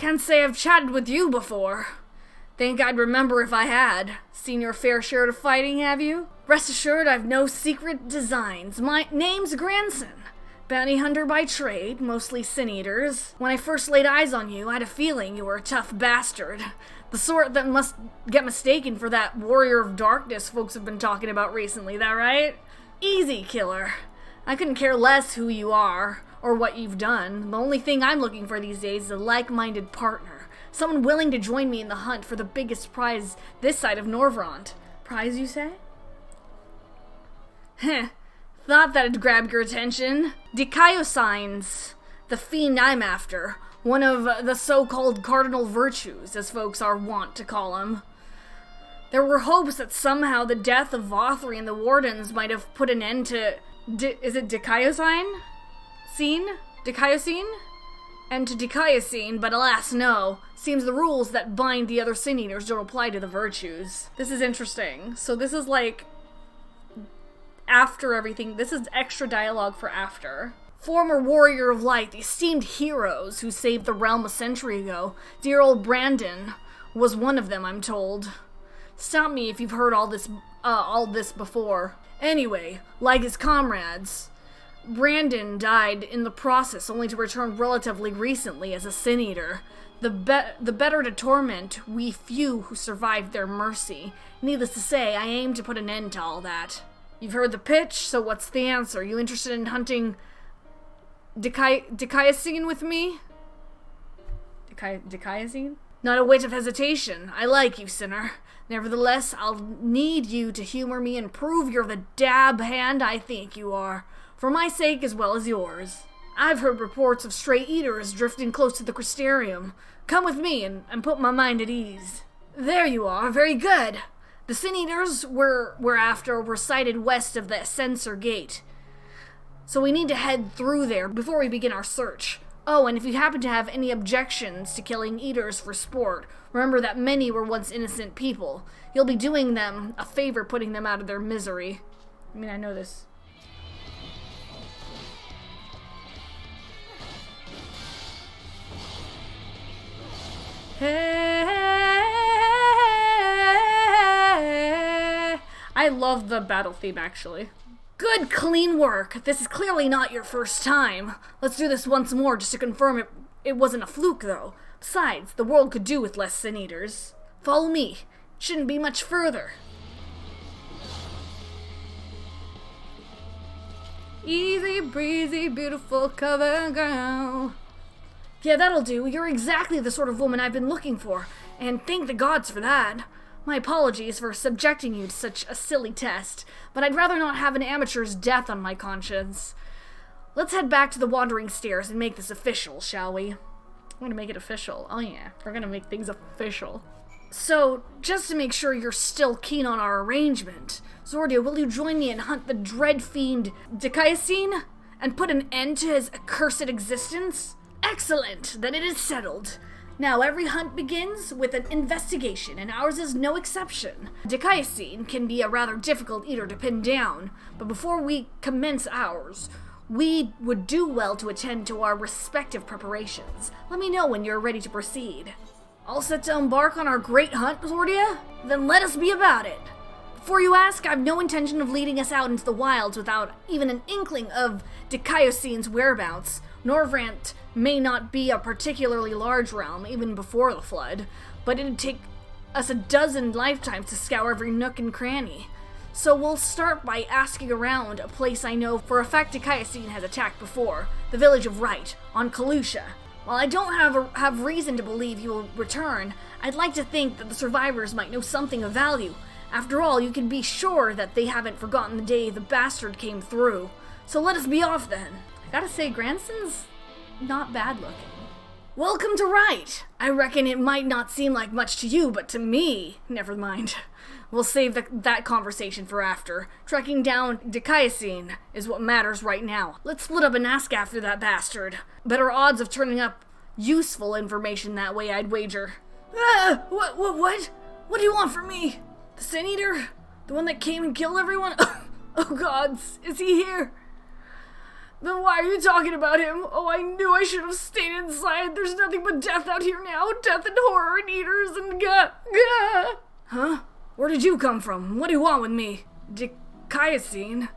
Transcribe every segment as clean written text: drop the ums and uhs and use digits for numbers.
Can't say I've chatted with you before. Think I'd remember if I had. Seen your fair share of fighting, have you? Rest assured I've no secret designs. My name's Granson. Bounty hunter by trade, mostly sin-eaters. When I first laid eyes on you, I had a feeling you were a tough bastard. The sort that must get mistaken for that warrior of darkness folks have been talking about recently, that right? Easy, killer. I couldn't care less who you are, or what you've done. The only thing I'm looking for these days is a like-minded partner. Someone willing to join me in the hunt for the biggest prize this side of Norvrant. Prize, you say? Heh. Thought that'd grab your attention. Dikaiosines, the fiend I'm after. One of the so-called cardinal virtues, as folks are wont to call them. There were hopes that somehow the death of Vothri and the Wardens might have put an end to... is it Dikaiosine? Dikaiosine? And to Dikaiosine, but alas no. Seems the rules that bind the other sin-eaters don't apply to the virtues. This is interesting. So this is like... after everything. This is extra dialogue for after. Former warrior of light, the esteemed heroes who saved the realm a century ago. Dear old Brandon was one of them, I'm told. Stop me if you've heard all this before. Anyway, like his comrades, Brandon died in the process, only to return relatively recently as a sin-eater. The better to torment we few who survived their mercy. Needless to say, I aim to put an end to all that. You've heard the pitch, so what's the answer? You interested in hunting Dikaiosine with me? Dikaiosine? Not a whit of hesitation. I like you, sinner. Nevertheless, I'll need you to humor me and prove you're the dab hand I think you are. For my sake as well as yours. I've heard reports of stray eaters drifting close to the Crystarium. Come with me and put my mind at ease. There you are. Very good. The sin-eaters we're after were sighted west of the Censor Gate. So we need to head through there before we begin our search. Oh, and if you happen to have any objections to killing eaters for sport, remember that many were once innocent people. You'll be doing them a favor putting them out of their misery. I mean, I know this. I love the battle theme, actually. Good, clean work. This is clearly not your first time. Let's do this once more just to confirm it wasn't a fluke, though. Besides, the world could do with less sin-eaters. Follow me. Shouldn't be much further. Easy breezy, beautiful cover girl. Yeah, that'll do. You're exactly the sort of woman I've been looking for, and thank the gods for that. My apologies for subjecting you to such a silly test, but I'd rather not have an amateur's death on my conscience. Let's head back to the Wandering Stairs and make this official, shall we? I'm gonna make it official. Oh yeah, we're gonna make things official. So, just to make sure you're still keen on our arrangement, Zordia, will you join me and hunt the dread fiend Dikaiosine and put an end to his accursed existence? Excellent! Then it is settled. Now, every hunt begins with an investigation, and ours is no exception. Dikaiosine can be a rather difficult eater to pin down, but before we commence ours, we would do well to attend to our respective preparations. Let me know when you're ready to proceed. All set to embark on our great hunt, Zordia? Then let us be about it. Before you ask, I've no intention of leading us out into the wilds without even an inkling of Dikaiosine's whereabouts. Norvrant may not be a particularly large realm, even before the flood, but it'd take us a dozen lifetimes to scour every nook and cranny. So we'll start by asking around a place I know for a fact Dikaiosine has attacked before, the village of Wright, on Kalusha. While I don't have reason to believe he will return, I'd like to think that the survivors might know something of value. After all, you can be sure that they haven't forgotten the day the bastard came through. So let us be off then. I gotta say, Granson's not bad looking. Welcome to Wright. I reckon it might not seem like much to you, but to me, never mind. We'll save that conversation for after. Tracking down Dikaiosine is what matters right now. Let's split up and ask after that bastard. Better odds of turning up useful information that way, I'd wager. What? What do you want from me? The Sin Eater? The one that came and killed everyone? Oh gods, is he here? Then why are you talking about him? Oh, I knew I should have stayed inside. There's nothing but death out here now. Death and horror and eaters and gah. Huh? Where did you come from? What do you want with me? Dicayacine?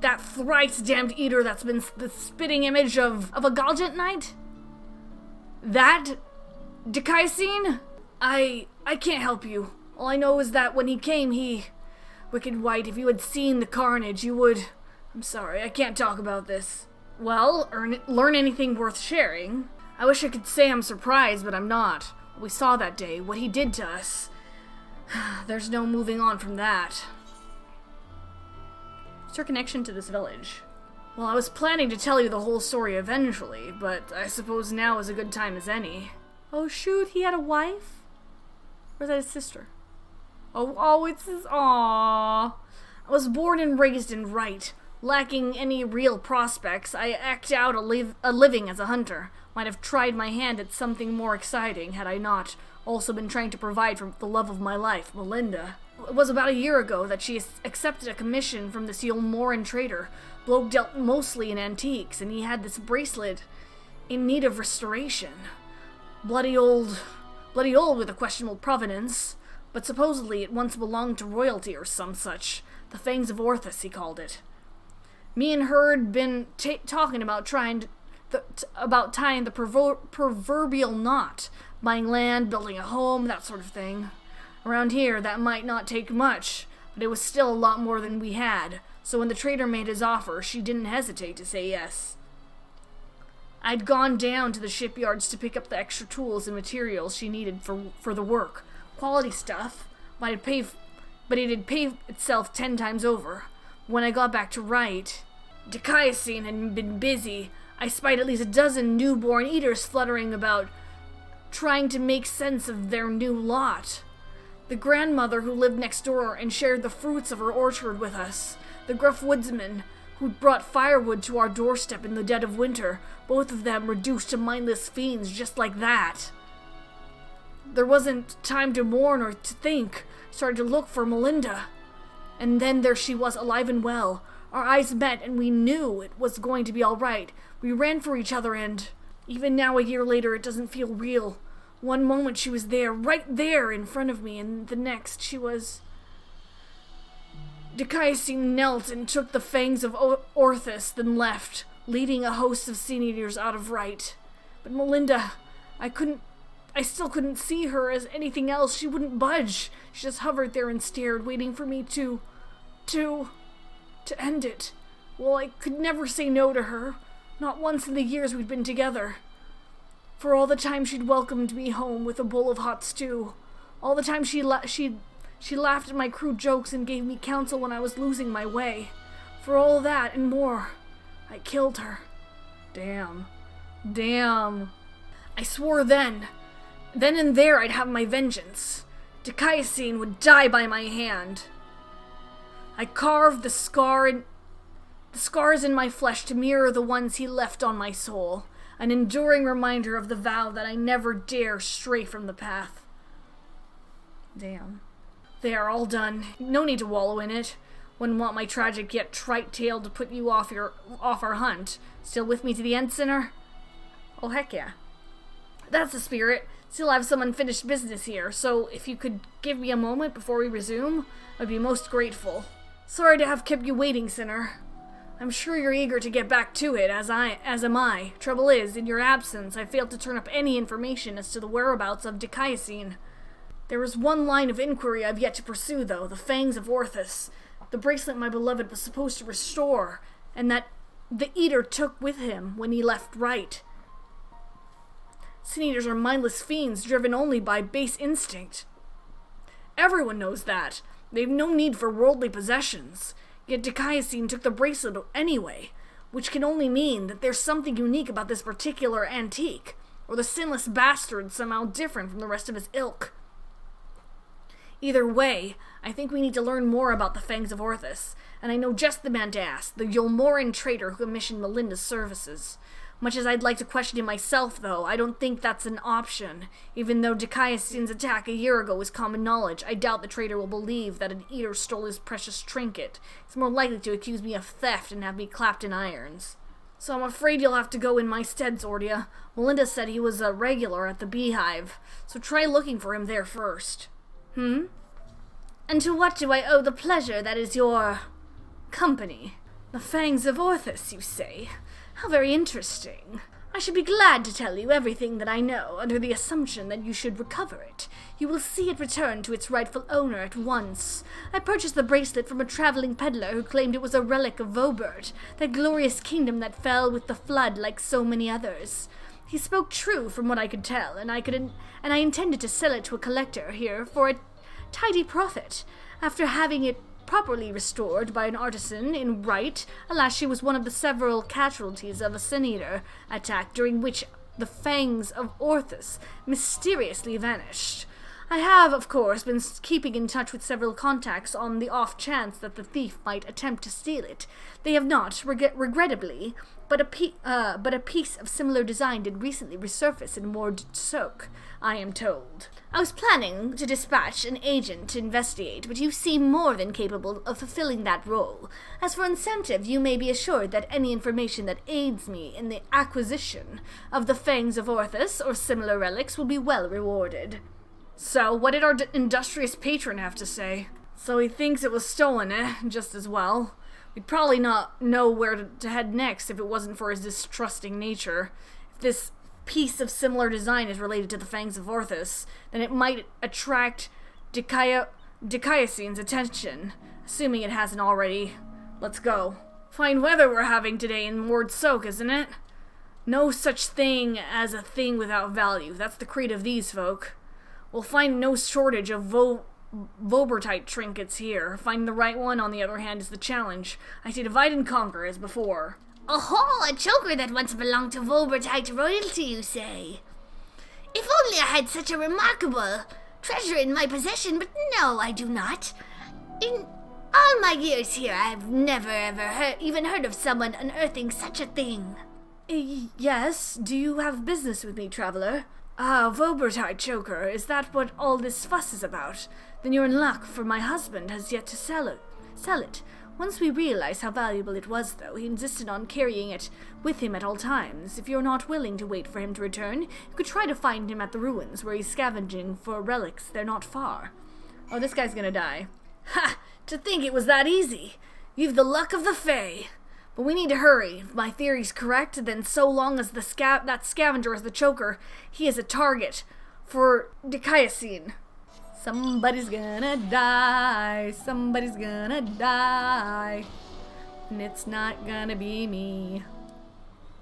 That thrice-damned eater that's been the spitting image of a Galgant Knight? That? Dicayacine? I can't help you. All I know is that when he came, Wicked White, if you had seen the carnage, you would... I'm sorry, I can't talk about this. Well, learn anything worth sharing. I wish I could say I'm surprised, but I'm not. What we saw that day, what he did to us. There's no moving on from that. What's your connection to this village? Well, I was planning to tell you the whole story eventually, but I suppose now is a good time as any. Oh shoot, he had a wife? Or is that his sister? Oh, it's his... Aww. I was born and raised in Wright. Lacking any real prospects, I eked out a living as a hunter. Might have tried my hand at something more exciting had I not also been trying to provide for the love of my life, Melinda. It was about a year ago that she accepted a commission from this Yulmoran trader. Bloke dealt mostly in antiques, and he had this bracelet in need of restoration. Bloody old with a questionable provenance, but supposedly it once belonged to royalty or some such. The Fangs of Orthus, he called it. Me and her had been talking about tying the proverbial knot, buying land, building a home, that sort of thing. Around here, that might not take much, but it was still a lot more than we had, so when the trader made his offer, she didn't hesitate to say yes. I'd gone down to the shipyards to pick up the extra tools and materials she needed for the work. Quality stuff, but it'd pay itself 10 times over. When I got back to Wright, Dicayacine had been busy. I spied at least a dozen newborn eaters fluttering about, trying to make sense of their new lot. The grandmother who lived next door and shared the fruits of her orchard with us. The gruff woodsman who'd brought firewood to our doorstep in the dead of winter, both of them reduced to mindless fiends just like that. There wasn't time to mourn or to think. Started to look for Melinda. And then there she was, alive and well. Our eyes met and we knew it was going to be all right. We ran for each other and, even now a year later, it doesn't feel real. One moment she was there, right there in front of me, and the next she was... Dicayacine knelt and took the Fangs of Orthus, then left, leading a host of sin eaters out of Wright. But Melinda, I still couldn't see her as anything else. She wouldn't budge. She just hovered there and stared, waiting for me to end it. Well, I could never say no to her. Not once in the years we'd been together. For all the time she'd welcomed me home with a bowl of hot stew. All the time she laughed at my crude jokes and gave me counsel when I was losing my way. For all that and more, I killed her. Damn. I swore then and there I'd have my vengeance. Dicayacine would die by my hand. I carved the scars in my flesh to mirror the ones he left on my soul, an enduring reminder of the vow that I never dare stray from the path. Damn. They are all done. No need to wallow in it. Wouldn't want my tragic yet trite tale to put you off our hunt. Still with me to the end, sinner? Oh, heck yeah. That's the spirit. Still have some unfinished business here, so if you could give me a moment before we resume, I'd be most grateful. Sorry to have kept you waiting, sinner. I'm sure you're eager to get back to it, as am I. Trouble is, in your absence, I failed to turn up any information as to the whereabouts of Dicayacine. There is one line of inquiry I've yet to pursue, though, the Fangs of Orthus, the bracelet my beloved was supposed to restore, and that the eater took with him when he left Wright. Sin-eaters are mindless fiends driven only by base instinct. Everyone knows that. They've no need for worldly possessions. Yet Dicayacine took the bracelet anyway, which can only mean that there's something unique about this particular antique, or the sinless bastard somehow different from the rest of his ilk. Either way, I think we need to learn more about the Fangs of Orthus, and I know just the man to ask, the Yulmoran trader who commissioned Melinda's services. Much as I'd like to question him myself, though, I don't think that's an option. Even though Dicayacine's attack a year ago is common knowledge, I doubt the trader will believe that an eater stole his precious trinket. He's more likely to accuse me of theft and have me clapped in irons. So I'm afraid you'll have to go in my stead, Zordia. Melinda said he was a regular at the Beehive, so try looking for him there first. And to what do I owe the pleasure that is your company? The Fangs of Orthus, you say? How very interesting. I should be glad to tell you everything that I know, under the assumption that you should recover it. You will see it return to its rightful owner at once. I purchased the bracelet from a traveling peddler who claimed it was a relic of Vobert, that glorious kingdom that fell with the flood like so many others. He spoke true from what I could tell, and I intended to sell it to a collector here for a tidy profit. After having it properly restored by an artisan in Wright, alas, she was one of the several casualties of a Sin-Eater attack during which the Fangs of Orthus mysteriously vanished. I have, of course, been keeping in touch with several contacts on the off chance that the thief might attempt to steal it. They have not, regrettably, but a piece of similar design did recently resurface in Mord-Soak, I am told. I was planning to dispatch an agent to investigate, but you seem more than capable of fulfilling that role. As for incentive, you may be assured that any information that aids me in the acquisition of the Fangs of Orthus or similar relics will be well rewarded. So, what did our industrious patron have to say? So he thinks it was stolen, just as well. We'd probably not know where to head next if it wasn't for his distrusting nature. If this piece of similar design is related to the Fangs of Orthus, then it might attract Dicaiosine's attention, assuming it hasn't already. Let's go. Fine weather we're having today in Mord-Soak, isn't it? No such thing as a thing without value. That's the creed of these folk. We'll find no shortage of Vobertite trinkets here. Finding the right one, on the other hand, is the challenge. I say divide and conquer, as before. Oh, a choker that once belonged to Vobertite royalty, you say? If only I had such a remarkable treasure in my possession, but no, I do not. In all my years here, I have never ever even heard of someone unearthing such a thing. Yes, do you have business with me, traveler? Ah, Vobertite choker, is that what all this fuss is about? Then you're in luck, for my husband has yet to sell it. Once we realized how valuable it was, though, he insisted on carrying it with him at all times. If you're not willing to wait for him to return, you could try to find him at the ruins, where he's scavenging for relics. They're not far. Oh, this guy's gonna die. Ha! To think it was that easy! You've the luck of the Fae! But we need to hurry. If my theory's correct, then so long as that scavenger is the choker, he is a target for Dicaiosine. Somebody's gonna die. Somebody's gonna die. And it's not gonna be me.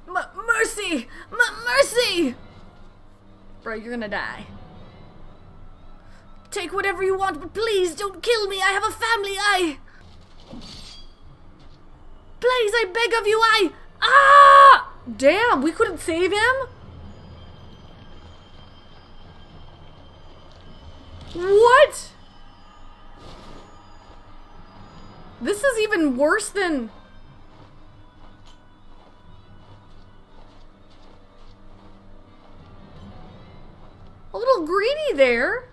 Mercy! Mercy! Bro, you're gonna die. Take whatever you want, but please don't kill me. I have a family. Please, I beg of you, Ah! Damn, we couldn't save him? What? This is even worse than... A little greedy there.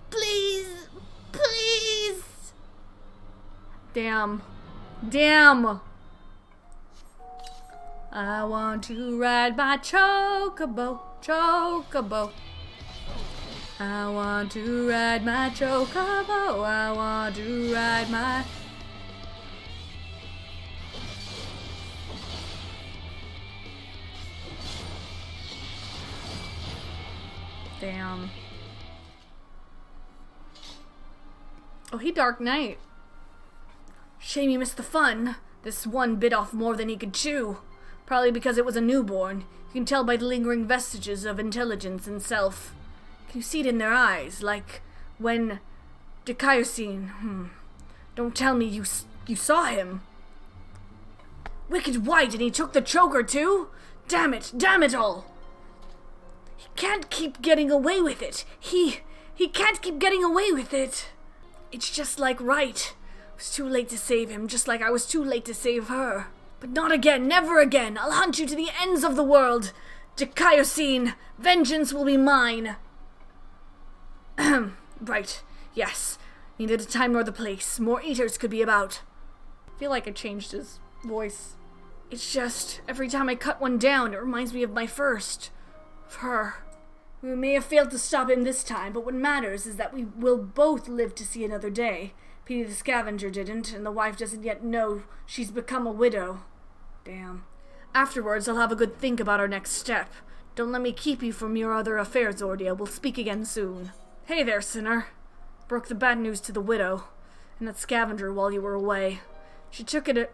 Please. Please. Damn. I want to ride my chocobo. I want to ride my chocobo. I want to ride my... Damn. Oh, he Dark Knight. Shame you missed the fun. This one bit off more than he could chew. Probably because it was a newborn. You can tell by the lingering vestiges of intelligence and self. Can you see it in their eyes? Like when Dicaiosine... Don't tell me you saw him. Wicked white, and he took the choker too? Damn it all. He can't keep getting away with it. He can't keep getting away with it. It's just like Wright. I was too late to save him, just like I was too late to save her. But not again, never again. I'll hunt you to the ends of the world. Dicaiosine, vengeance will be mine. Right, yes. Neither the time nor the place. More eaters could be about. I feel like I changed his voice. It's just, every time I cut one down, it reminds me of my first. Of her. We may have failed to stop him this time, but what matters is that we will both live to see another day. Pity the scavenger didn't, and the wife doesn't yet know she's become a widow. Damn. Afterwards, I'll have a good think about our next step. Don't let me keep you from your other affairs, Zordia. We'll speak again soon. Hey there, sinner. Broke the bad news to the widow and that scavenger while you were away. She took it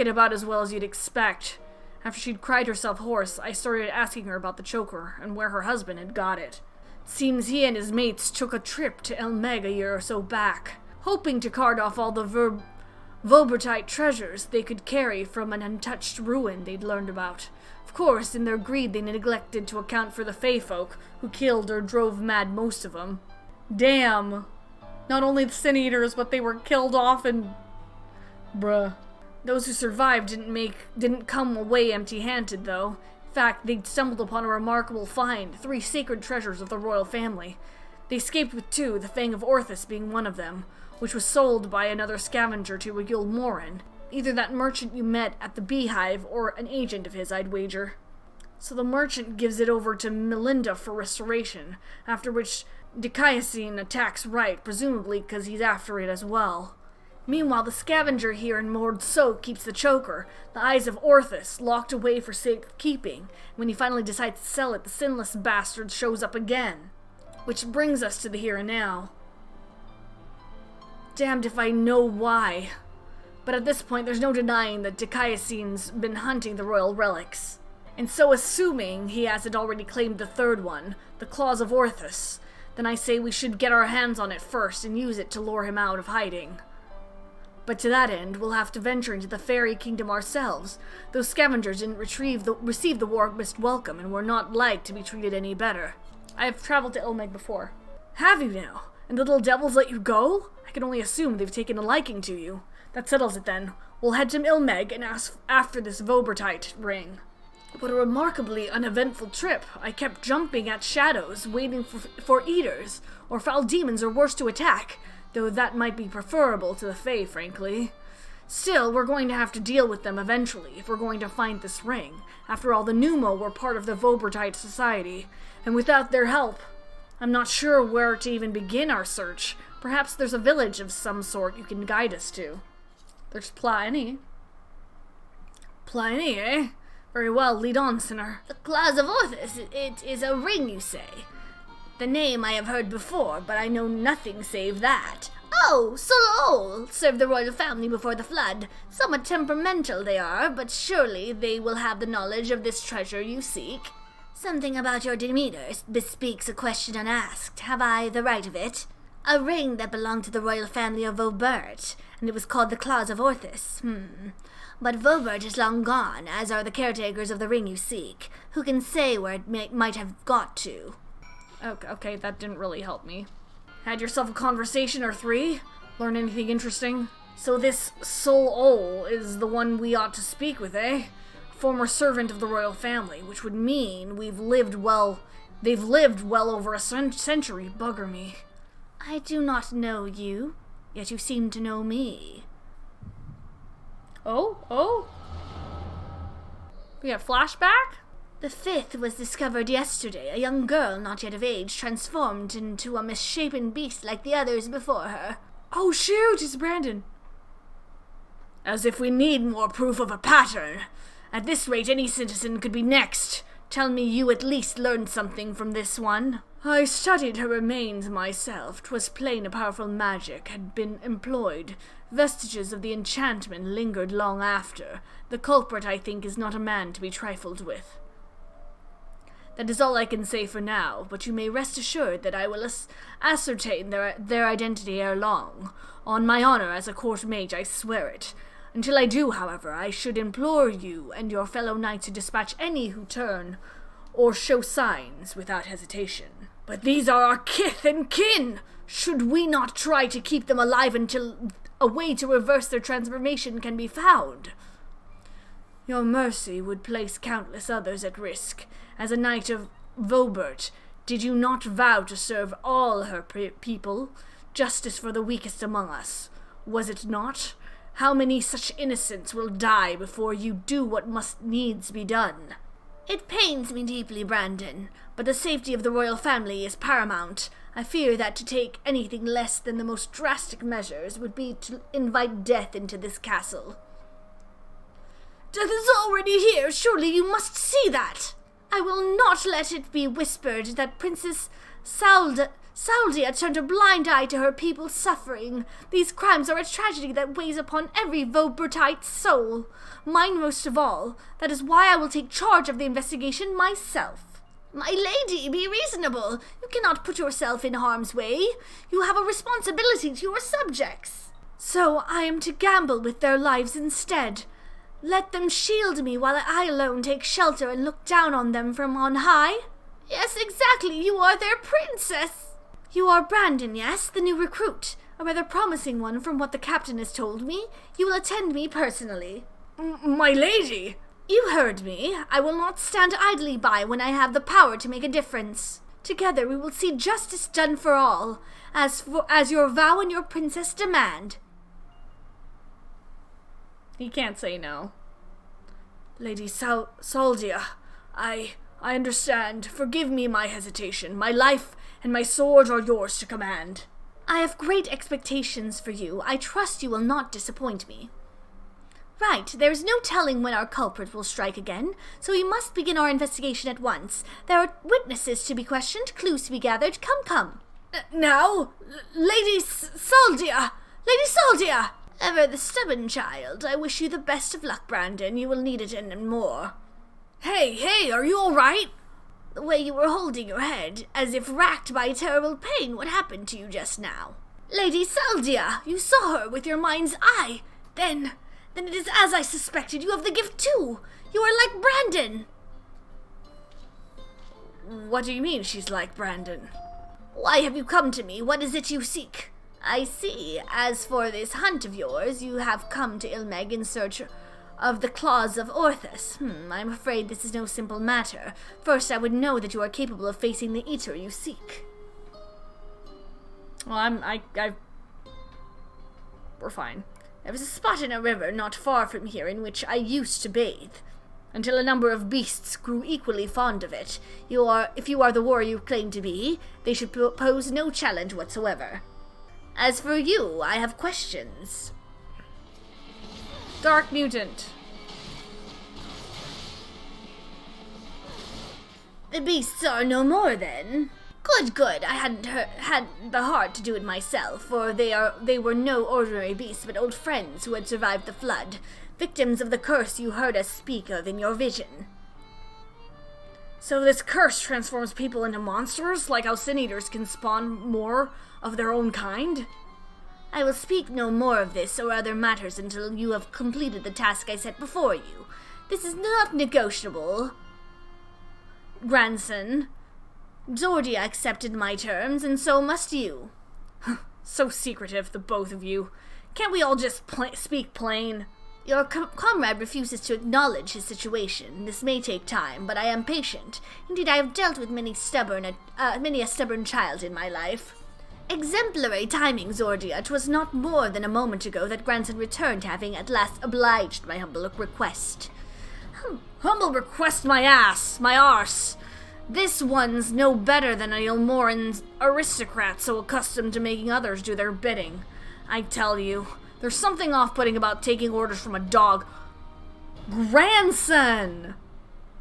about as well as you'd expect. After she'd cried herself hoarse, I started asking her about the choker and where her husband had got it. Seems he and his mates took a trip to El Meg a year or so back, hoping to cart off all the Vobertite treasures they could carry from an untouched ruin they'd learned about. Of course, in their greed they neglected to account for the Fey folk, who killed or drove mad most of them. Damn. Not only the Sin Eaters, but they were killed off and... Bruh. Those who survived didn't come away empty-handed, though. In fact, they'd stumbled upon a remarkable find, 3 sacred treasures of the royal family. They escaped with 2, the Fang of Orthus being one of them, which was sold by another scavenger to a Gilmoran. Either that merchant you met at the Beehive or an agent of his, I'd wager. So the merchant gives it over to Melinda for restoration, after which Dicaiosine attacks Wright, presumably because he's after it as well. Meanwhile, the scavenger here in Mord Soak keeps the choker, the Eyes of Orthus, locked away for safekeeping. When he finally decides to sell it, the sinless bastard shows up again. Which brings us to the here and now. Damned if I know why. But at this point, there's no denying that Dicaiosine's been hunting the royal relics. And so assuming he hasn't already claimed the 3rd one, the Claws of Orthus, then I say we should get our hands on it first and use it to lure him out of hiding. But to that end, we'll have to venture into the fairy kingdom ourselves. Those scavengers didn't receive the War Mist welcome and were not like to be treated any better. I have traveled to Ilmeg before. Have you now? And the little devils let you go? I can only assume they've taken a liking to you. That settles it then. We'll head to Ilmeg and ask after this Vobertite ring. What a remarkably uneventful trip. I kept jumping at shadows, waiting for eaters, or foul demons or worse to attack, though that might be preferable to the Fae, frankly. Still, we're going to have to deal with them eventually if we're going to find this ring. After all, the Pneumo were part of the Vobertite society, and without their help, I'm not sure where to even begin our search. Perhaps there's a village of some sort you can guide us to. There's plenty. Plenty, eh? Very well, lead on, sinner. The Claws of Orthus, it is a ring, you say? The name I have heard before, but I know nothing save that. Oh, so old! Served the royal family before the flood. Somewhat temperamental they are, but surely they will have the knowledge of this treasure you seek. Something about your demeanor bespeaks a question unasked. Have I the right of it? A ring that belonged to the royal family of Vobert, and it was called the Claws of Orthus. But Vobert is long gone, as are the caretakers of the ring you seek. Who can say where it might have got to? Okay, that didn't really help me. Had yourself a conversation or 3? Learn anything interesting? So this Sol-Ol is the one we ought to speak with, eh? Former servant of the royal family, which would mean they've lived well over a century, bugger me. I do not know you, yet you seem to know me. Oh? We got flashback? The 5th was discovered yesterday, a young girl not yet of age, transformed into a misshapen beast like the others before her. Oh shoot, it's Brandon. As if we need more proof of a pattern. At this rate, any citizen could be next. Tell me you at least learned something from this one. I studied her remains myself. 'Twas plain a powerful magic had been employed. Vestiges of the enchantment lingered long after. The culprit, I think, is not a man to be trifled with. That is all I can say for now, but you may rest assured that I will ascertain their identity ere long. On my honor as a court mage, I swear it. Until I do, however, I should implore you and your fellow knights to dispatch any who turn or show signs without hesitation. But these are our kith and kin! Should we not try to keep them alive until a way to reverse their transformation can be found? Your mercy would place countless others at risk. As a knight of Vobert, did you not vow to serve all her people? justice for the weakest among us, was it not? How many such innocents will die before you do what must needs be done? It pains me deeply, Brandon, but the safety of the royal family is paramount. I fear that to take anything less than the most drastic measures would be to invite death into this castle. Death is already here. Surely you must see that. I will not let it be whispered that Princess Saldia turned a blind eye to her people's suffering. These crimes are a tragedy that weighs upon every Vaubertite's soul. Mine most of all. That is why I will take charge of the investigation myself. My lady, be reasonable. You cannot put yourself in harm's way. You have a responsibility to your subjects. So I am to gamble with their lives instead. Let them shield me while I alone take shelter and look down on them from on high? Yes, exactly. You are their princess. You are Brandon, yes, the new recruit. A rather promising one from what the captain has told me. You will attend me personally. My lady! You heard me. I will not stand idly by when I have the power to make a difference. Together we will see justice done for all, as your vow and your princess demand. He can't say no. Lady Saldia, I understand. Forgive me my hesitation. My life and my sword are yours to command. I have great expectations for you. I trust you will not disappoint me. Right, there is no telling when our culprit will strike again, so we must begin our investigation at once. There are witnesses to be questioned, clues to be gathered. Come. Now? Lady Saldia! Lady Saldia! Ever the stubborn child. I wish you the best of luck, Brandon. You will need it and more. Hey, are you all right? The way you were holding your head, as if racked by terrible pain. What happened to you just now? Lady Saldia, you saw her with your mind's eye. Then it is as I suspected. You have the gift too. You are like Brandon. What do you mean she's like Brandon? Why have you come to me? What is it you seek? I see. As for this hunt of yours, you have come to Ilmeg in search of the claws of Orthus. I'm afraid this is no simple matter. First, I would know that you are capable of facing the eater you seek. Well, we're fine. There was a spot in a river not far from here in which I used to bathe, until a number of beasts grew equally fond of it. If you are the warrior you claim to be, they should pose no challenge whatsoever. As for you, I have questions. Dark Mutant. The beasts are no more, then? Good. I hadn't had the heart to do it myself, for they were no ordinary beasts, but old friends who had survived the flood, victims of the curse you heard us speak of in your vision. So this curse transforms people into monsters, like how sin eaters can spawn more of their own kind? I will speak no more of this or other matters until you have completed the task I set before you. This is not negotiable, grandson. Zordia accepted my terms, and so must you. So secretive, the both of you. Can't we all just speak plain? Your comrade refuses to acknowledge his situation. This may take time, but I am patient. Indeed, I have dealt with many a stubborn child in my life. Exemplary timing, Zordia. 'Twas not more than a moment ago that grandson returned, having at last obliged my humble request. Humble request my ass, my arse. This one's no better than a Ilmoran aristocrat so accustomed to making others do their bidding. I tell you, there's something off-putting about taking orders from a dog. Grandson!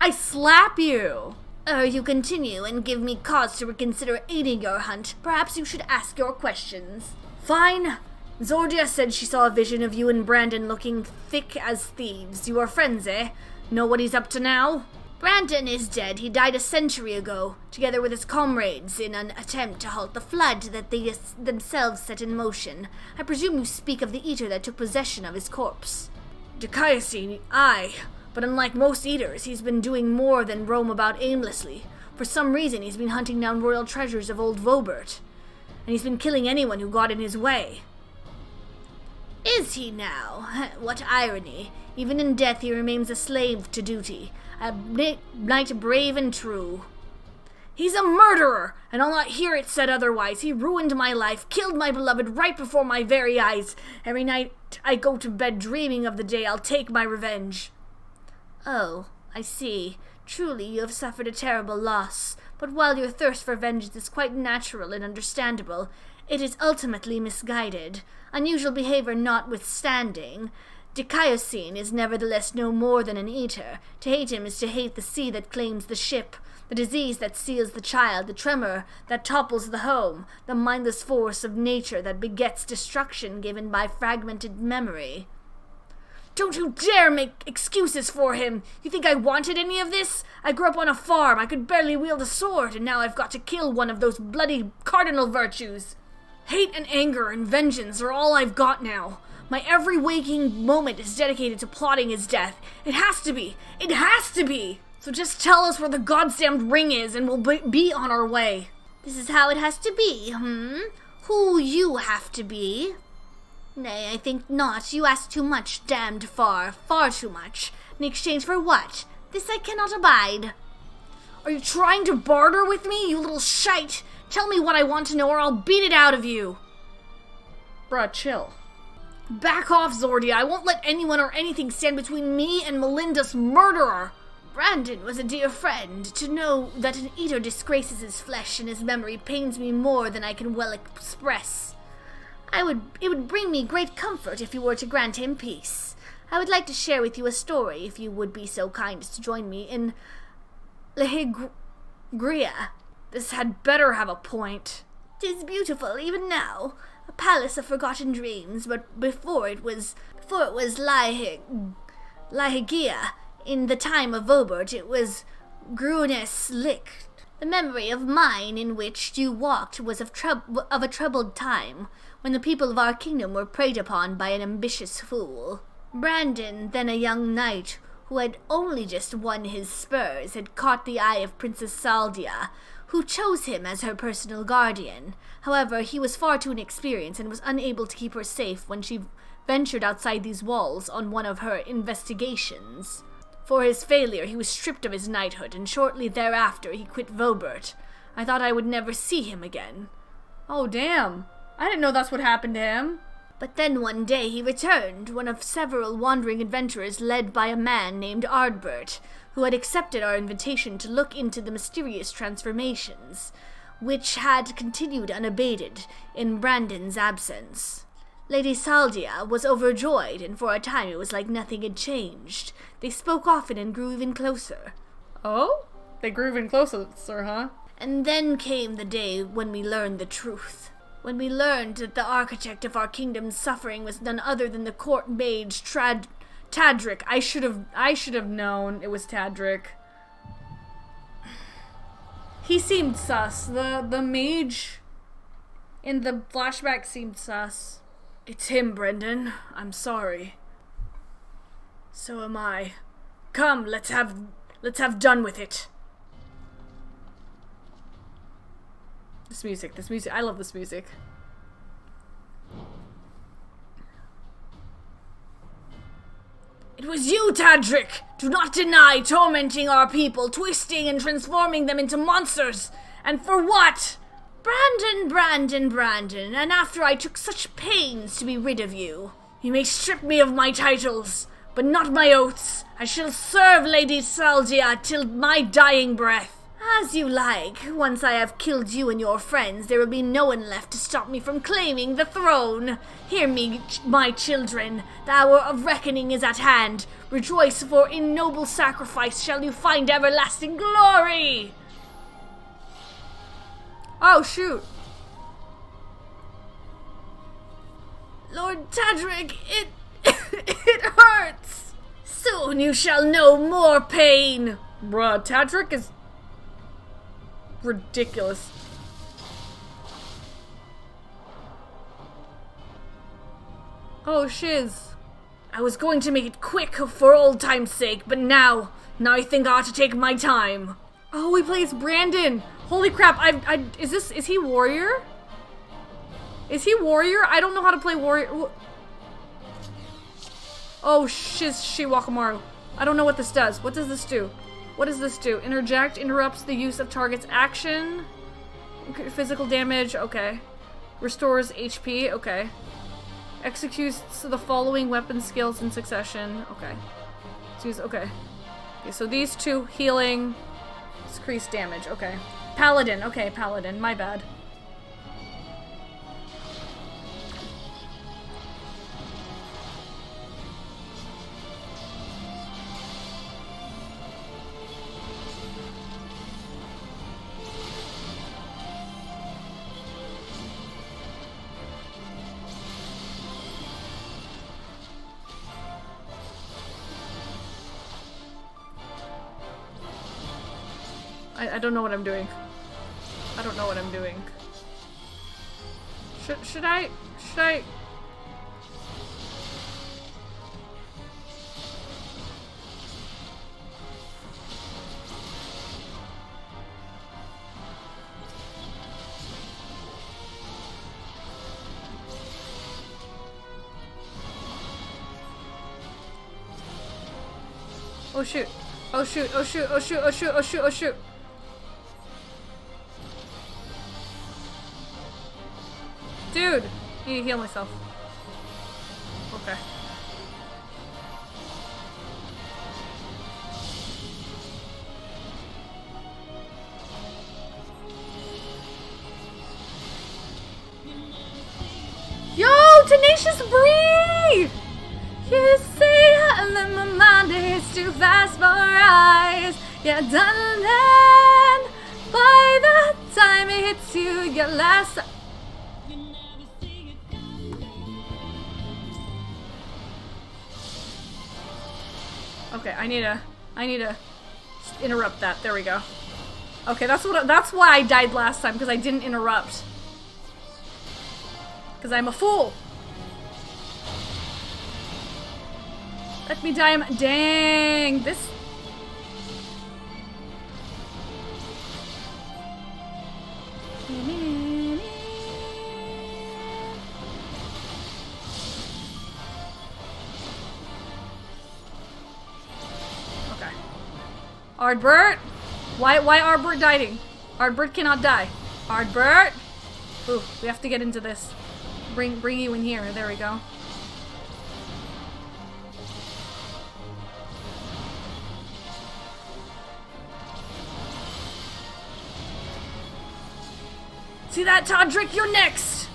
I slap you! You continue and give me cause to reconsider aiding your hunt. Perhaps you should ask your questions. Fine. Zordia said she saw a vision of you and Brandon looking thick as thieves. You are friends, eh? Know what he's up to now? Brandon is dead. He died a century ago, together with his comrades, in an attempt to halt the flood that they themselves set in motion. I presume you speak of the eater that took possession of his corpse. Dicaiosine, aye. But unlike most eaters, he's been doing more than roam about aimlessly. For some reason, he's been hunting down royal treasures of old Vobert. And he's been killing anyone who got in his way. Is he now? What irony. Even in death he remains a slave to duty. A knight brave and true. He's a murderer, and I'll not hear it said otherwise. He ruined my life, killed my beloved right before my very eyes. Every night I go to bed dreaming of the day I'll take my revenge. Oh, I see. Truly, you have suffered a terrible loss. But while your thirst for vengeance is quite natural and understandable, it is ultimately misguided. Unusual behavior notwithstanding, Dicaiosine is nevertheless no more than an eater. To hate him is to hate the sea that claims the ship, the disease that seals the child, the tremor that topples the home, the mindless force of nature that begets destruction given by fragmented memory. Don't you dare make excuses for him! You think I wanted any of this? I grew up on a farm, I could barely wield a sword, and now I've got to kill one of those bloody cardinal virtues. Hate and anger and vengeance are all I've got now. My every waking moment is dedicated to plotting his death. It has to be! It has to be! So just tell us where the goddamned ring is and we'll be on our way. This is how it has to be, Who you have to be? Nay, I think not. You ask too much, damned far too much. In exchange for what? This I cannot abide. Are you trying to barter with me, you little shite? Tell me what I want to know or I'll beat it out of you. Bruh, chill. Back off, Zordia. I won't let anyone or anything stand between me and Melinda's murderer. Brandon was a dear friend. To know that an eater disgraces his flesh and his memory pains me more than I can well express. It would bring me great comfort if you were to grant him peace. I would like to share with you a story, if you would be so kind as to join me in Lehigria. This had better have a point. 'Tis beautiful, even now. A palace of forgotten dreams, but before it was Lehigria. In the time of Vobert, it was Grunes Lick. The memory of mine in which you walked was of a troubled time, when the people of our kingdom were preyed upon by an ambitious fool. Brandon, then a young knight, who had only just won his spurs, had caught the eye of Princess Saldia, who chose him as her personal guardian. However, he was far too inexperienced and was unable to keep her safe when she ventured outside these walls on one of her investigations. For his failure, he was stripped of his knighthood, and shortly thereafter he quit Vobert. I thought I would never see him again. Oh, damn. I didn't know that's what happened to him. But then one day he returned, one of several wandering adventurers led by a man named Ardbert, who had accepted our invitation to look into the mysterious transformations, which had continued unabated in Brandon's absence. Lady Saldia was overjoyed, and for a time it was like nothing had changed. They spoke often and grew even closer. Oh? They grew even closer, huh? And then came the day when we learned the truth. When we learned that the architect of our kingdom's suffering was none other than the court mage Tadric. I should have known it was Tadric. He seemed sus. The mage in the flashback seemed sus. It's him, Brendan. I'm sorry. So am I. Come, let's have done with it. This music, I love this music. It was you, Tadric! Do not deny tormenting our people, twisting and transforming them into monsters! And for what? Brandon, and after I took such pains to be rid of you. You may strip me of my titles, but not my oaths. I shall serve Lady Saldia till my dying breath. As you like. Once I have killed you and your friends, there will be no one left to stop me from claiming the throne. Hear me, my children. The hour of reckoning is at hand. Rejoice, for in noble sacrifice shall you find everlasting glory. Oh, shoot. Lord Tadric, it hurts. Soon you shall know more pain. Bruh, Tadric is ridiculous. Oh, shiz. I was going to make it quick for old time's sake, but now I think I ought to take my time. Oh, he plays Brandon. Holy crap, is he warrior? Is he warrior? I don't know how to play warrior. Oh, shiz, Shiwakamaru. I don't know what this does. What does this do? What does this do? Interject interrupts the use of target's action. Physical damage, okay. Restores HP, okay. Executes the following weapon skills in succession, okay. Okay, so these two, healing, increased damage, okay. Paladin, okay, Paladin, my bad. I don't know what I'm doing. I don't know what I'm doing. Should I? Oh shoot. Oh shoot, oh shoot, oh shoot, oh shoot, oh shoot, oh shoot. Dude! I need to heal myself. Okay. Yo! Tenacious Bree! You say that my mind is too fast for our eyes. Yeah, done then. By the time it hits you, your last. Okay, I need to interrupt that. There we go. Okay, that's why I died last time, because I didn't interrupt. Because I'm a fool. Let me die. Dang, this. Ardbert? Why Ardbert dying? Ardbert cannot die. Ardbert? Ooh, we have to get into this. Bring you in here. There we go. See that, Todrick? You're next!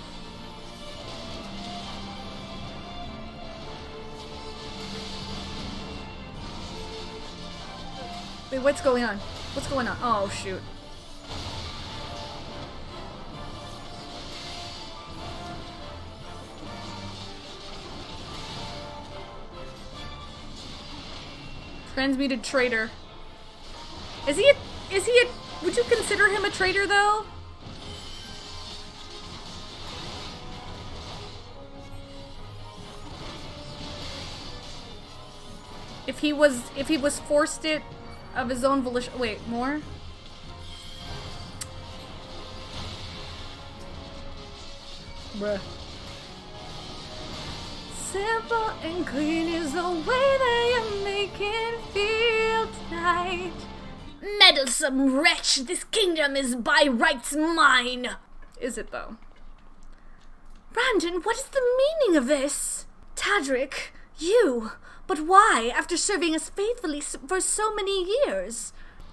Wait, what's going on? What's going on? Oh, shoot. Transmuted traitor. Is he a, would you consider him a traitor, though? If he was forced it of his own volition. Wait, more? Bruh. Simple and clean is the way that you make it feel tonight. Meddlesome wretch, this kingdom is by rights mine. Is it, though? Brandon, what is the meaning of this? Tadric, you. But why, after serving us faithfully for so many years?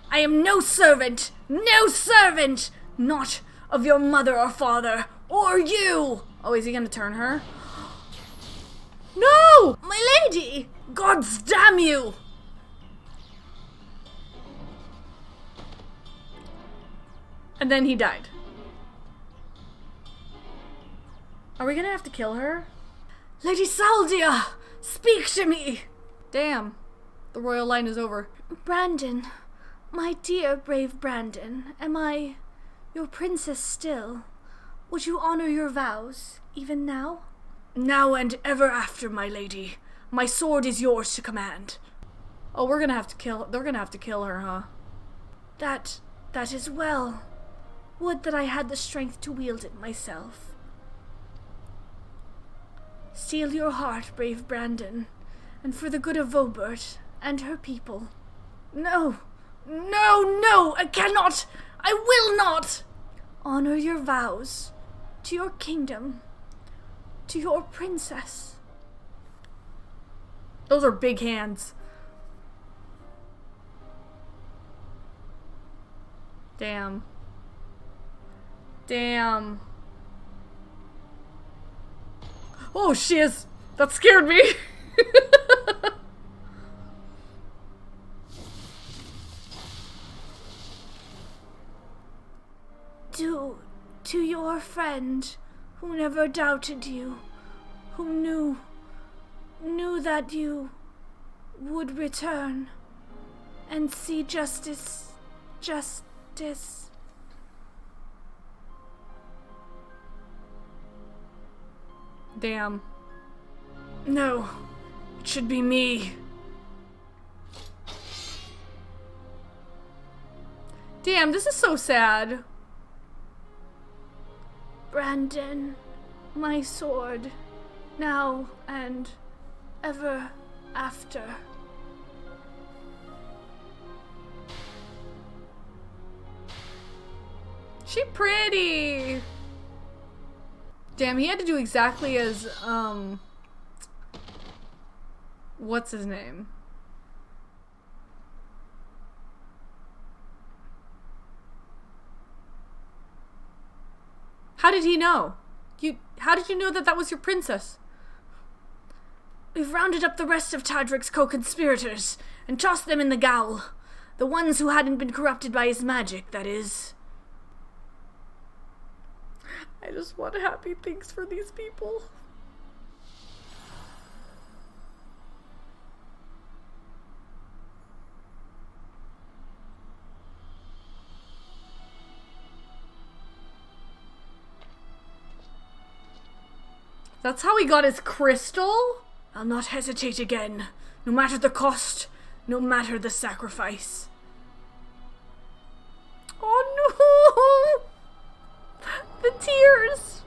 I am no servant! No servant! Not of your mother or father, or you! Oh, is he gonna turn her? No! My lady! Gods damn you! And then he died. Are we gonna have to kill her? Lady Saldia! Speak to me! Damn. The royal line is over. Brandon, my dear brave Brandon, am I your princess still? Would you honor your vows, even now? Now and ever after, my lady. My sword is yours to command. Oh, they're gonna have to kill her, huh? That is well. Would that I had the strength to wield it myself. Steel your heart, brave Brandon, and for the good of Vobert and her people. No, No, I cannot! I will not! Honor your vows to your kingdom, to your princess. Those are big hands. Damn. Oh, shiz! That scared me! To your friend who never doubted you, who knew that you would return and see justice. Damn. No, it should be me. Damn, this is so sad. Brandon, my sword, now and ever after. She pretty. Damn, he had to do exactly as, what's his name? How did he know? How did you know that was your princess? We've rounded up the rest of Tadric's co-conspirators and tossed them in the gaol. The ones who hadn't been corrupted by his magic, that is. I just want happy things for these people. That's how he got his crystal? I'll not hesitate again, no matter the cost, no matter the sacrifice. Oh no! The tears!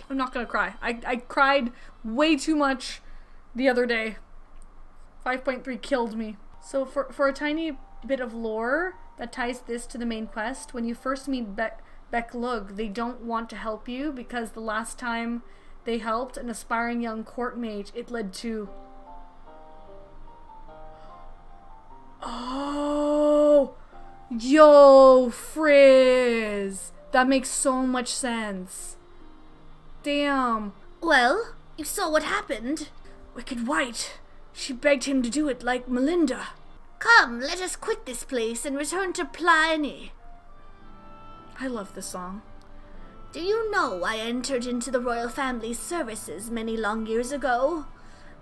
I'm not gonna cry. I cried way too much the other day. 5.3 killed me. So for a tiny bit of lore that ties this to the main quest, when you first meet Beklug, they don't want to help you because the last time they helped an aspiring young courtmate, it led to... Oh! Yo, Frizz! That makes so much sense. Damn. Well, you saw what happened. Wicked White. She begged him to do it like Melinda. Come, let us quit this place and return to Pliny. I love this song. Do you know I entered into the royal family's services many long years ago?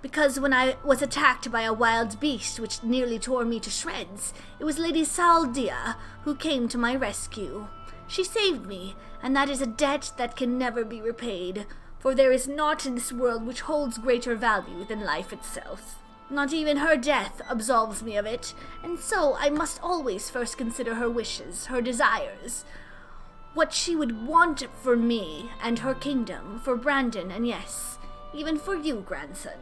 Because when I was attacked by a wild beast which nearly tore me to shreds, it was Lady Saldia who came to my rescue. She saved me, and that is a debt that can never be repaid, for there is naught in this world which holds greater value than life itself. Not even her death absolves me of it, and so I must always first consider her wishes, her desires, what she would want for me and her kingdom, for Brandon, and yes, even for you, grandson.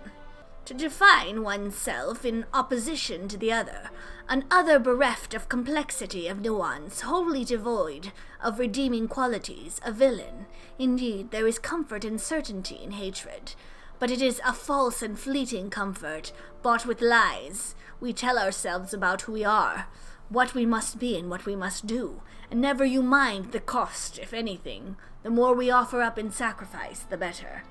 To define oneself in opposition to the other, an other bereft of complexity of nuance, wholly devoid of redeeming qualities, a villain. Indeed, there is comfort and certainty in hatred, but it is a false and fleeting comfort, bought with lies. We tell ourselves about who we are, what we must be and what we must do, and never you mind the cost, if anything. The more we offer up in sacrifice, the better.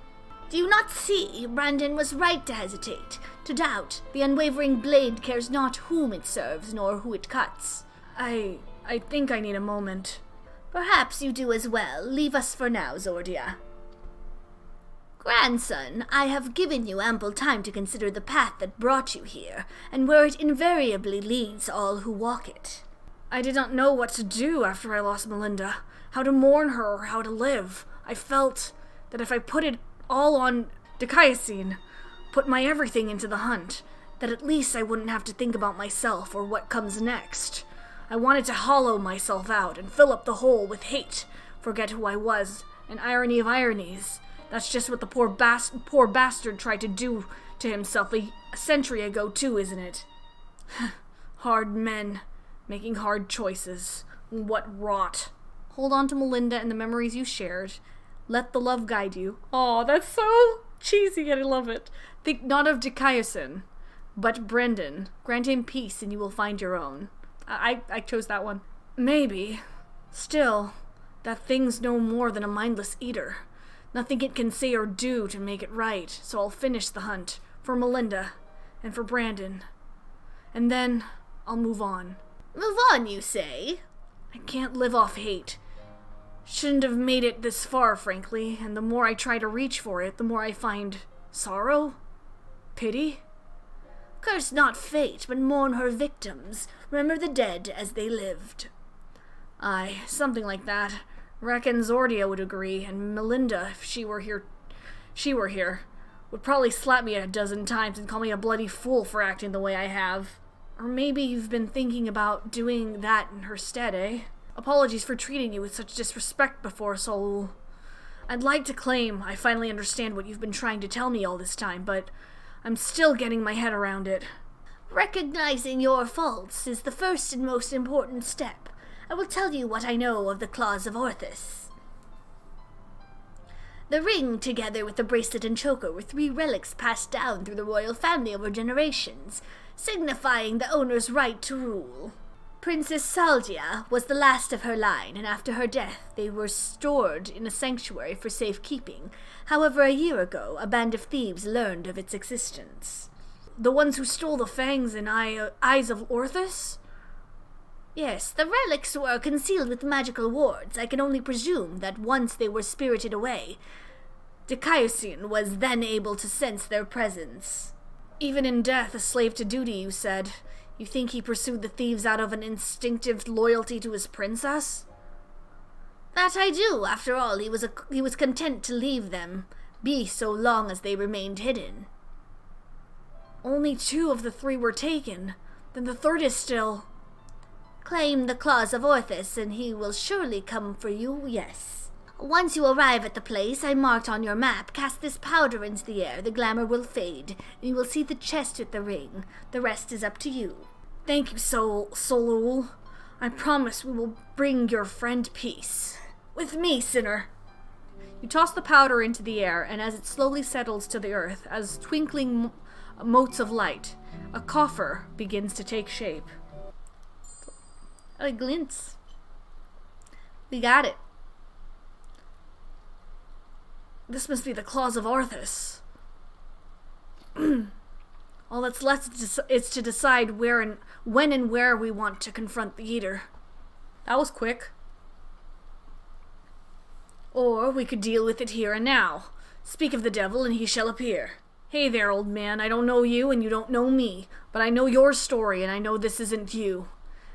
Do you not see? Brandon was right to hesitate, to doubt. The unwavering blade cares not whom it serves, nor who it cuts. I think I need a moment. Perhaps you do as well. Leave us for now, Zordia. Grandson, I have given you ample time to consider the path that brought you here, and where it invariably leads all who walk it. I did not know what to do after I lost Melinda, how to mourn her or how to live. I felt that if I put it all on Dikaiosine, put my everything into the hunt, that at least I wouldn't have to think about myself or what comes next. I wanted to hollow myself out and fill up the hole with hate, forget who I was, an irony of ironies. That's just what the poor bastard tried to do to himself a century ago too, isn't it? Hard men, making hard choices. What rot. Hold on to Melinda and the memories you shared. Let the love guide you. Oh, that's so cheesy, and I love it. Think not of Dicaiusin, but Brendan. Grant him peace, and you will find your own. I chose that one. Maybe. Still, that thing's no more than a mindless eater. Nothing it can say or do to make it right, so I'll finish the hunt. For Melinda, and for Brandon. And then, I'll move on. Move on, you say? I can't live off hate. Shouldn't have made it this far, frankly, and the more I try to reach for it, the more I find sorrow? Pity? Curse not fate, but mourn her victims. Remember the dead as they lived. Aye, something like that. Reckon Zordia would agree, and Melinda, if she were here, would probably slap me a dozen times and call me a bloody fool for acting the way I have. Or maybe you've been thinking about doing that in her stead, eh? Apologies for treating you with such disrespect before, Solul. I'd like to claim I finally understand what you've been trying to tell me all this time, but I'm still getting my head around it. Recognizing your faults is the first and most important step. I will tell you what I know of the Claws of Orthus. The ring, together with the bracelet and choker, were 3 relics passed down through the royal family over generations, signifying the owner's right to rule. Princess Saldia was the last of her line, and after her death they were stored in a sanctuary for safekeeping. However, a year ago, a band of thieves learned of its existence. The ones who stole the fangs and eyes of Orthus? Yes, the relics were concealed with magical wards. I can only presume that once they were spirited away, Dicaiusin was then able to sense their presence. Even in death, a slave to duty, you said. You think he pursued the thieves out of an instinctive loyalty to his princess? That I do. After all, he was content to leave them be so long as they remained hidden. Only 2 of the 3 were taken. Then the 3rd is still... Claim the Claws of Orthus, and he will surely come for you, yes. Once you arrive at the place I marked on your map, cast this powder into the air. The glamour will fade, and you will see the chest with the ring. The rest is up to you. Thank you, Solul. I promise we will bring your friend peace. With me, sinner. You toss the powder into the air, and as it slowly settles to the earth, as twinkling motes of light, a coffer begins to take shape. A glimpse. We got it. This must be the Claws of Orthus. All that's left is to decide when and where we want to confront the Eater. That was quick. Or we could deal with it here and now. Speak of the devil and he shall appear. Hey there, old man, I don't know you and you don't know me, but I know your story and I know this isn't you.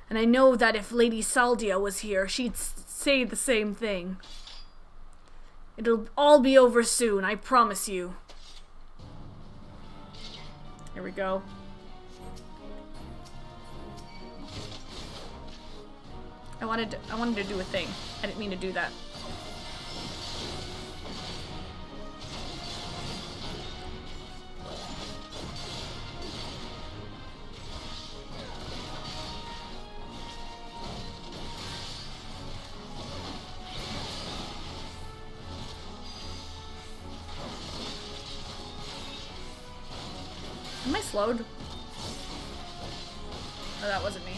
And I know that if Lady Saldia was here, she'd say the same thing. It'll all be over soon, I promise you. Here we go. I wanted to do a thing. I didn't mean to do that. Am I slowed? Oh, that wasn't me.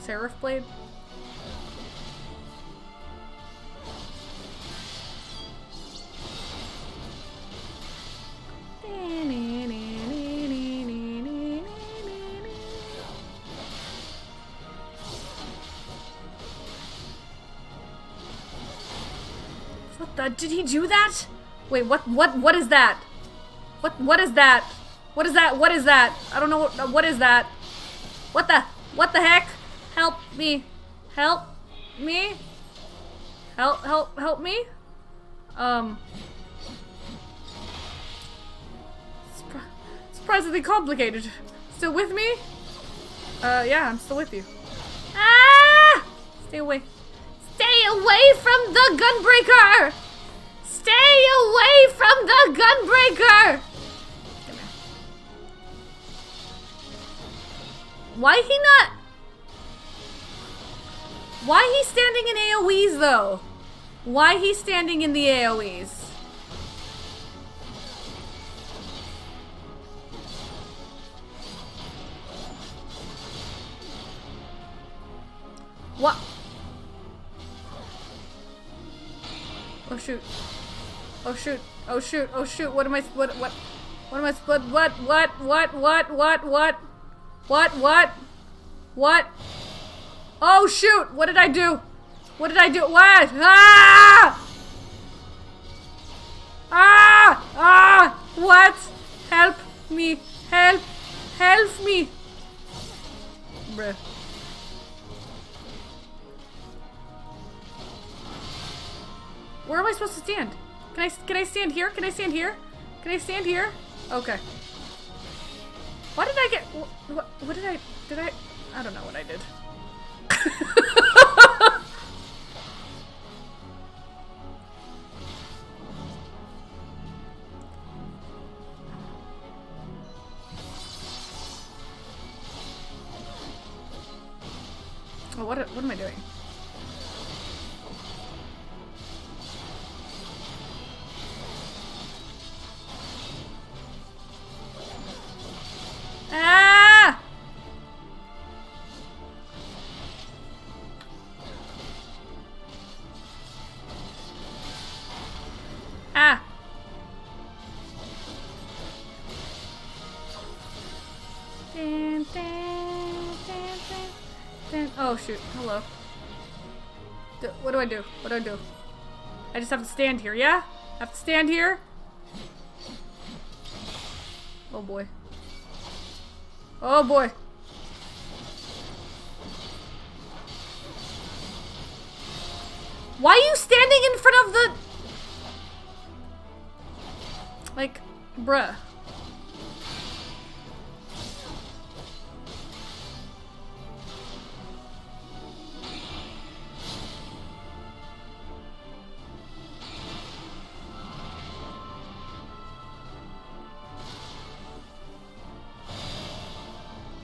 Seraph Blade? Did he do that? Wait, what is that? What is that? What is that? I don't know what is that? What the heck? Help me. Help me. Help me. Surprisingly complicated. Still with me? Yeah, I'm still with you. Ah! Stay away. Stay away from the gunbreaker! Stay away from the gunbreaker! Come here. Why he not? Why he standing in AoEs though? Why he standing in the AoEs? What? Oh shoot. Oh shoot. Oh shoot. Oh shoot. What am I what am I what? Oh shoot. What did I do? What did I do? What? Ah! Ah! Ah! What? Help me. Help. Help me. Bruh. Where am I supposed to stand? Can I stand here? Can I stand here? Can I stand here? Okay. Why did I get what did I don't know what I did. Oh, what am I doing? Ah! Ah! Dun, dun, dun, dun. Oh shoot! Hello. What do I do? What do I do? I just have to stand here, yeah? I have to stand here? Oh boy. Oh boy. Why are you standing in front of the... Like, bruh.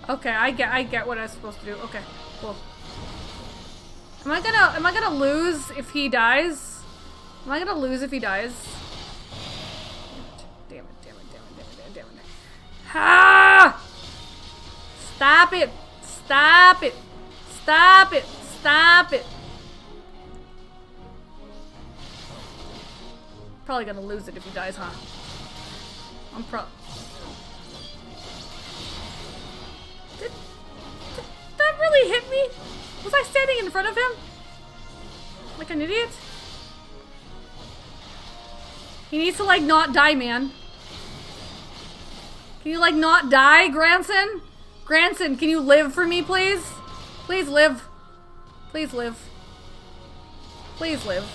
Okay, I get what I was supposed to do. Okay, cool. Am I gonna lose if he dies? Am I gonna lose if he dies? Damn it. Ah! Stop it! Stop it! Stop it! Stop it! Probably gonna lose it if he dies, huh? Did that really hit me? Was I standing in front of him? Like an idiot? He needs to, like, not die, man. Can you, like, not die, Granson? Granson, can you live for me, please? Please live. Please live. Please live.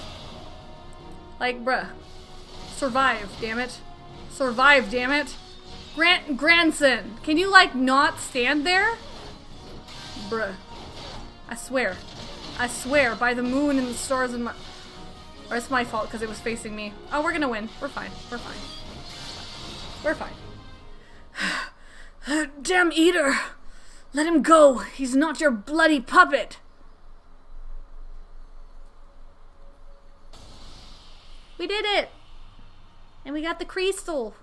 Like, bruh. Survive, damn it. Survive, damn it. Granson, can you, like, not stand there? Bruh. I swear. I swear, by the moon and the stars and my... Or it's my fault because it was facing me. Oh, we're gonna win. We're fine. We're fine. We're fine. Damn eater! Let him go. He's not your bloody puppet. We did it! And we got the crystal.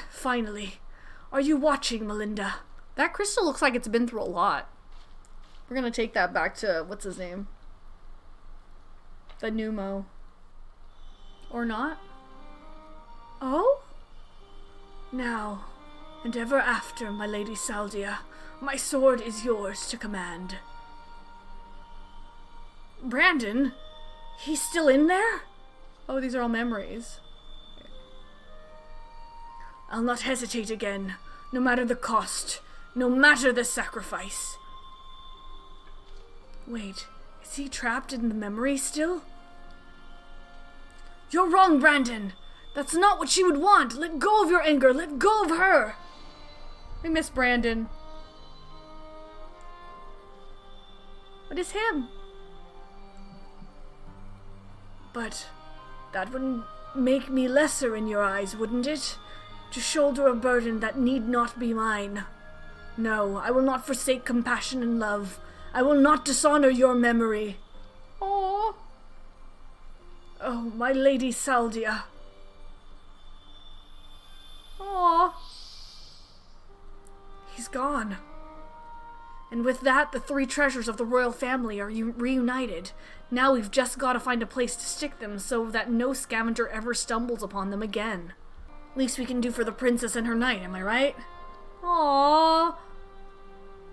Finally. Are you watching, Melinda? That crystal looks like it's been through a lot. We're gonna take that back to, what's his name? The Pneumo. Or not? Oh? Now, and ever after, my lady Saldia, my sword is yours to command. Brandon? He's still in there? Oh, these are all memories. I'll not hesitate again, no matter the cost, no matter the sacrifice. Wait, is he trapped in the memory still? You're wrong, Brandon. That's not what she would want. Let go of your anger. Let go of her. I miss Brandon. What is him? But that wouldn't make me lesser in your eyes, wouldn't it? To shoulder a burden that need not be mine. No, I will not forsake compassion and love. I will not dishonor your memory. Oh, my Lady Saldia. He's gone. And with that, the 3 treasures of the royal family are reunited. Now we've just got to find a place to stick them so that no scavenger ever stumbles upon them again. Least we can do for the princess and her knight, am I right? Aww.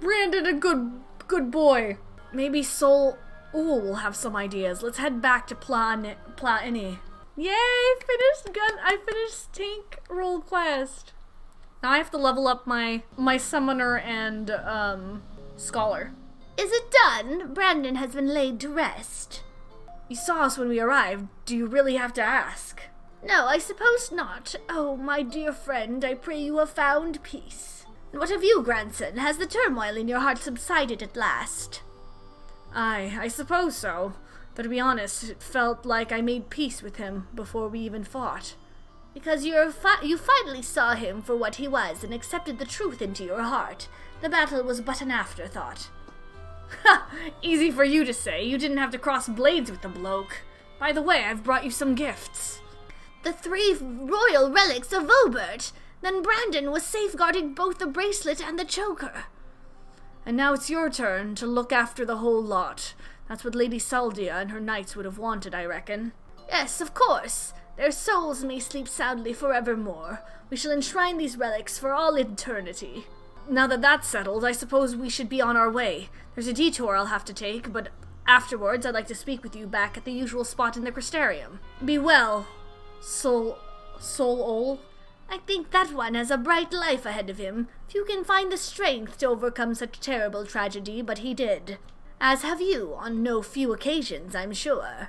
Brandon, a good boy. Maybe Sol will have some ideas. Let's head back to Platini. Yay, I finished tank role quest. Now I have to level up my summoner and scholar. Is it done? Brandon has been laid to rest. You saw us when we arrived. Do you really have to ask? No, I suppose not. Oh, my dear friend, I pray you have found peace. What of you, grandson? Has the turmoil in your heart subsided at last? I suppose so. Though to be honest, it felt like I made peace with him before we even fought. Because you finally saw him for what he was and accepted the truth into your heart. The battle was but an afterthought. Ha! Easy for you to say. You didn't have to cross blades with the bloke. By the way, I've brought you some gifts. The 3 royal relics of Vobert. Then Brandon was safeguarding both the bracelet and the choker. And now it's your turn to look after the whole lot. That's what Lady Saldia and her knights would have wanted, I reckon. Yes, of course. Their souls may sleep soundly forevermore. We shall enshrine these relics for all eternity. Now that that's settled, I suppose we should be on our way. There's a detour I'll have to take, but afterwards I'd like to speak with you back at the usual spot in the Crystarium. Be well, Sol-Ol. I think that one has a bright life ahead of him. Few can find the strength to overcome such terrible tragedy, but he did. As have you, on no few occasions, I'm sure.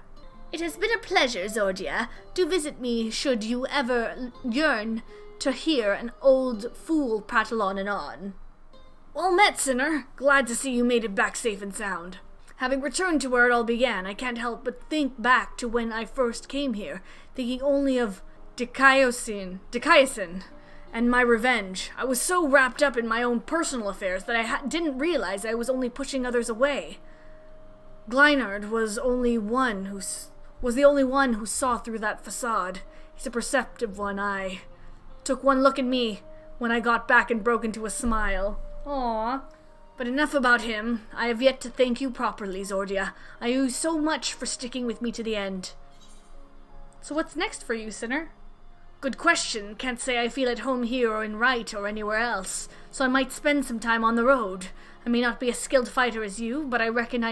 It has been a pleasure, Zordia, to visit me should you ever yearn to hear an old fool prattle on and on. Well met, sinner. Glad to see you made it back safe and sound. Having returned to where it all began, I can't help but think back to when I first came here, thinking only of Dicaisin, and my revenge. I was so wrapped up in my own personal affairs that I didn't realize I was only pushing others away. Glynard was the only one who saw through that facade. He's a perceptive one, took one look at me when I got back and broke into a smile. Aww. But enough about him. I have yet to thank you properly, Zordia. I owe you so much for sticking with me to the end. So what's next for you, sinner? Good question. Can't say I feel at home here or in Wright or anywhere else, so I might spend some time on the road. I may not be as skilled fighter as you, but I reckon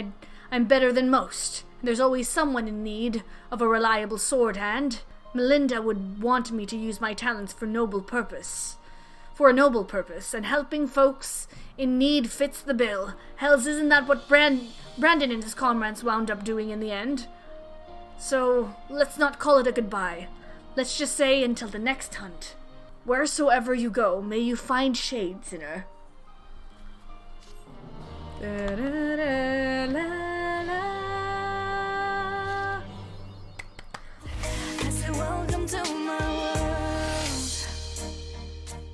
I'm better than most. There's always someone in need of a reliable sword hand. Melinda would want me to use my talents for a noble purpose, and helping folks in need fits the bill. Hells, isn't that what Brandon and his comrades wound up doing in the end? So, let's not call it a goodbye. Let's just say until the next hunt. Wheresoever you go, may you find shade, sinner. Da-da-da-da.